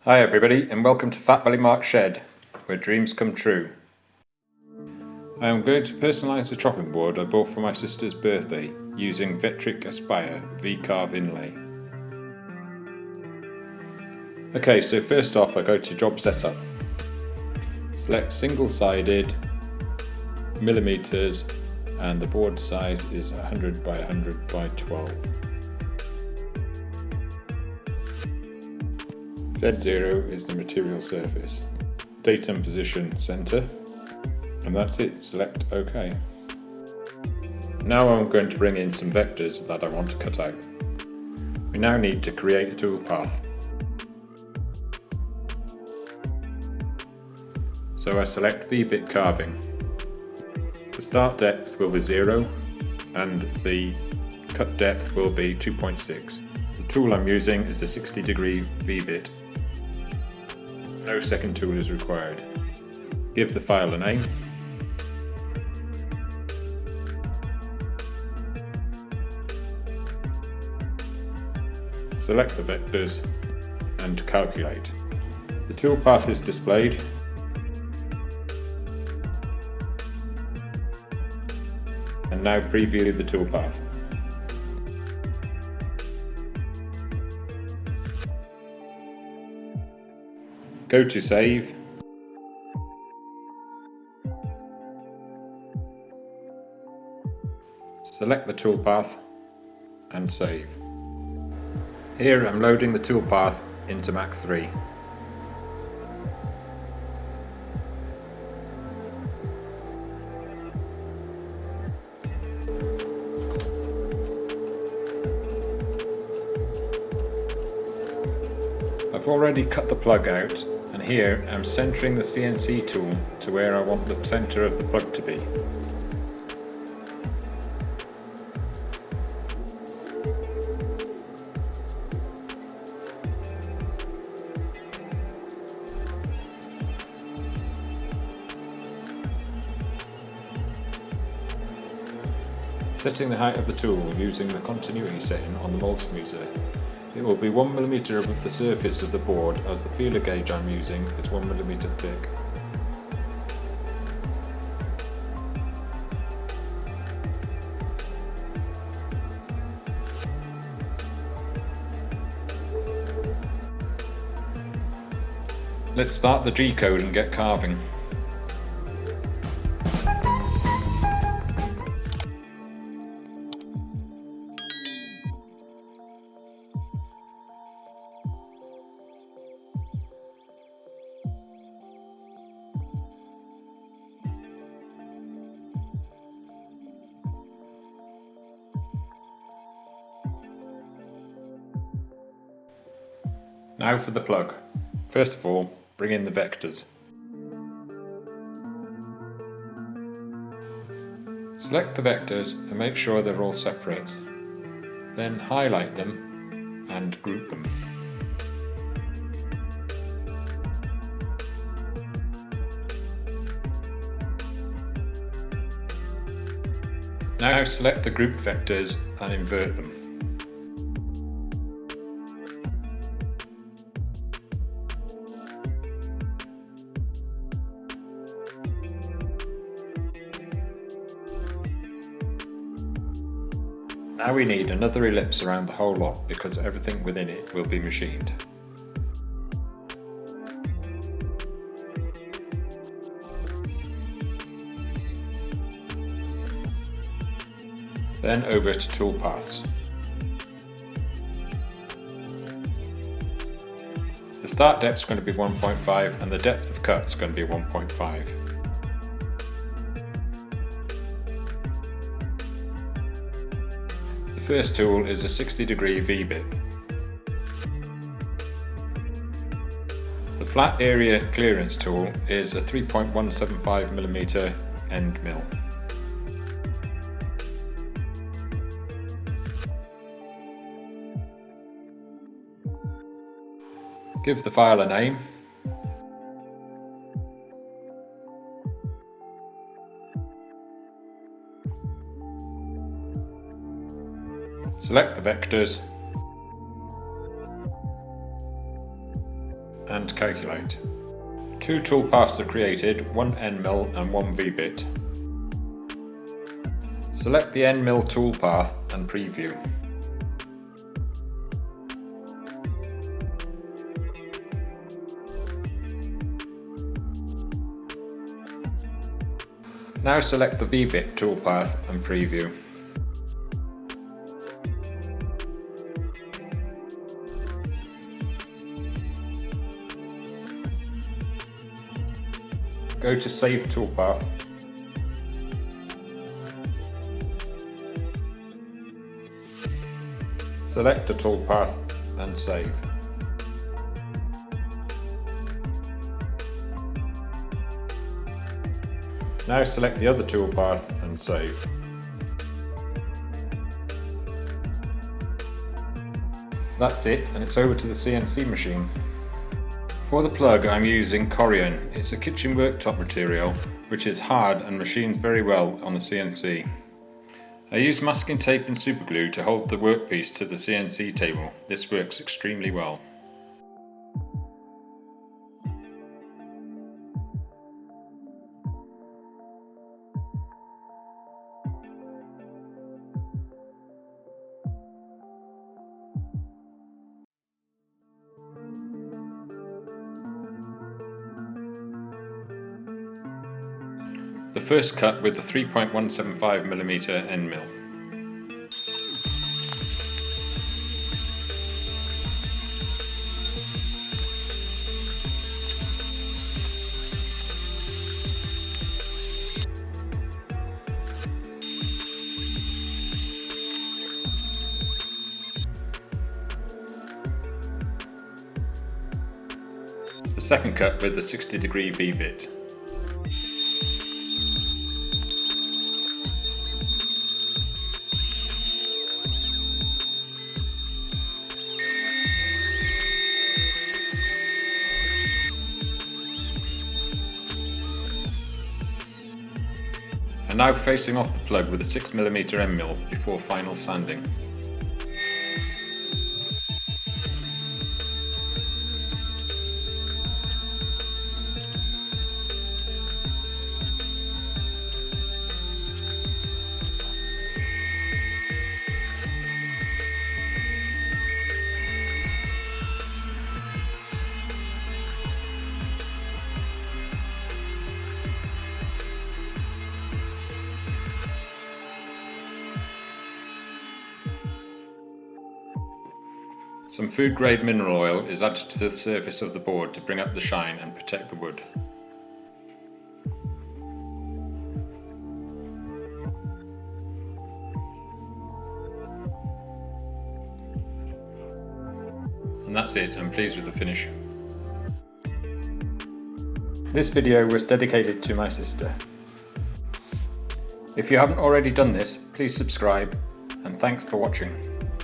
Hi everybody and welcome to Fat Belly Mark's shed, where dreams come true. I am going to personalise the chopping board I bought for my sister's birthday using Vectric Aspire V-Carve inlay. Okay, so first off I go to job setup. Select single-sided, millimetres, and the board size is 100 by 100 by 12. Z0 is the material surface. Datum position center, and that's it. Select OK. Now I'm going to bring in some vectors that I want to cut out. We now need to create a toolpath. So I select V-bit carving. The start depth will be 0 and the cut depth will be 2.6. The tool I'm using is the 60-degree V-bit. No second tool is required. Give the file a name. Select the vectors and calculate. The toolpath is displayed. And now preview the toolpath. Go to Save. Select the toolpath and save. Here I'm loading the toolpath into Mach 3. I've already cut the plug out, and here I'm centering the CNC tool to where I want the center of the plug to be. Setting the height of the tool using the continuity setting on the multimeter. It will be 1mm above the surface of the board, as the feeler gauge I'm using is 1mm thick. Let's start the G-code and get carving. Now for the plug. First of all, bring in the vectors. Select the vectors and make sure they're all separate. Then highlight them and group them. Now select the group vectors and invert them. Now we need another ellipse around the whole lot because everything within it will be machined. Then over to toolpaths. The start depth is going to be 1.5 and the depth of cut is going to be 1.5. The first tool is a 60-degree V-bit. The flat area clearance tool is a 3.175mm end mill. Give the file a name. Select the vectors and calculate. Two toolpaths are created, one end mill and one V-bit. Select the end mill toolpath and preview. Now select the V-bit toolpath and preview. Go to Save Toolpath. Select the toolpath and save. Now select the other toolpath and save. That's it, and it's over to the CNC machine. For the plug I'm using Corian. It's a kitchen worktop material which is hard and machines very well on the CNC. I use masking tape and superglue to hold the workpiece to the CNC table. This works extremely well. The first cut with the 3.175mm end mill. The second cut with the 60° V-bit. And now facing off the plug with a 6mm end mill before final sanding. Some food grade mineral oil is added to the surface of the board to bring up the shine and protect the wood. And that's it, I'm pleased with the finish. This video was dedicated to my sister. If you haven't already done this, please subscribe, and thanks for watching.